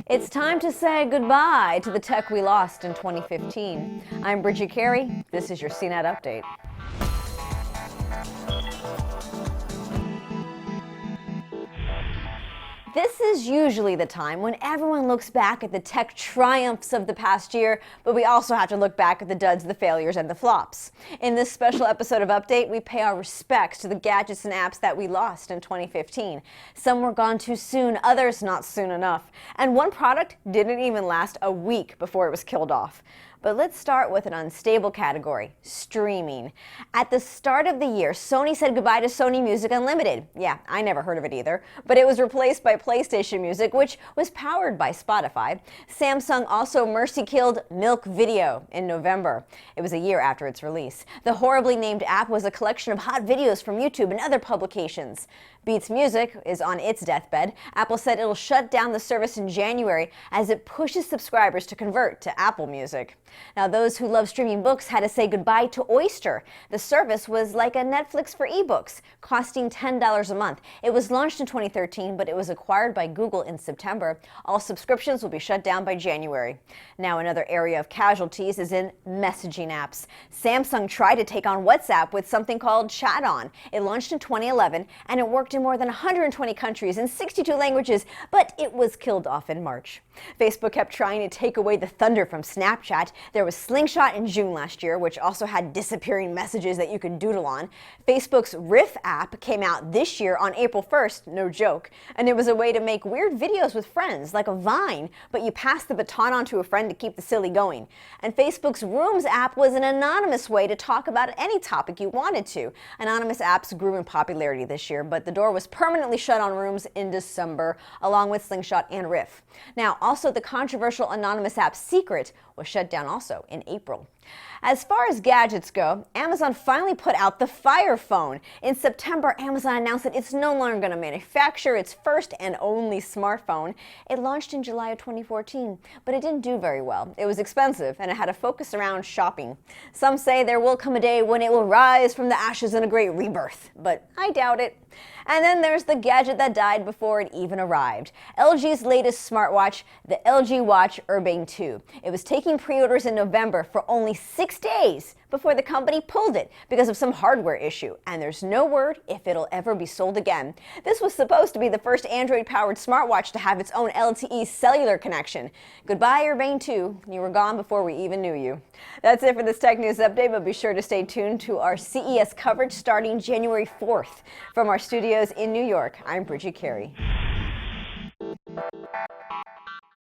It's time to say goodbye to the tech we lost in 2015. I'm Bridget Carey. This is your CNET update. This is usually the time when everyone looks back at the tech triumphs of the past year, but we also have to look back at the duds, the failures, and the flops. In this special episode of Update, we pay our respects to the gadgets and apps that we lost in 2015. Some were gone too soon, others not soon enough. And one product didn't even last a week before it was killed off. But let's start with an unstable category, streaming. At the start of the year, Sony said goodbye to Sony Music Unlimited. Yeah, I never heard of it either, but it was replaced by PlayStation Music, which was powered by Spotify. Samsung also mercy-killed Milk Video in November. It was a year after its release. The horribly named app was a collection of hot videos from YouTube and other publications. Beats Music is on its deathbed. Apple said it'll shut down the service in January as it pushes subscribers to convert to Apple Music. Now, those who love streaming books had to say goodbye to Oyster. The service was like a Netflix for ebooks, costing $10 a month. It was launched in 2013, but it was acquired by Google in September. All subscriptions will be shut down by January. Now, another area of casualties is in messaging apps. Samsung tried to take on WhatsApp with something called Chat On. It launched in 2011, and it worked in more than 120 countries in 62 languages, but it was killed off in March. Facebook kept trying to take away the thunder from Snapchat. There was Slingshot in June last year, which also had disappearing messages that you could doodle on. Facebook's Riff app came out this year on April 1st, no joke, and it was a way to make weird videos with friends, like a Vine, but you pass the baton on to a friend to keep the silly going. And Facebook's Rooms app was an anonymous way to talk about any topic you wanted to. Anonymous apps grew in popularity this year, but the door was permanently shut on Rooms in December, along with Slingshot and Riff. Now, also the controversial anonymous app Secret was shut down also in April. As far as gadgets go, Amazon finally put out the Fire Phone. In September, Amazon announced that it's no longer going to manufacture its first and only smartphone. It launched in July of 2014, but it didn't do very well. It was expensive, and it had a focus around shopping. Some say there will come a day when it will rise from the ashes in a great rebirth, but I doubt it. And then there's the gadget that died before it even arrived. LG's latest smartwatch, the LG Watch Urbane 2. It was taking pre-orders in November for only 6 days before the company pulled it because of some hardware issue, and there's no word if it'll ever be sold again. This was supposed to be the first Android-powered smartwatch to have its own LTE cellular connection. Goodbye, Urbane 2. You were gone before we even knew you. That's it for this Tech News Update, but be sure to stay tuned to our CES coverage starting January 4th. From our studios in New York, I'm Bridget Carey.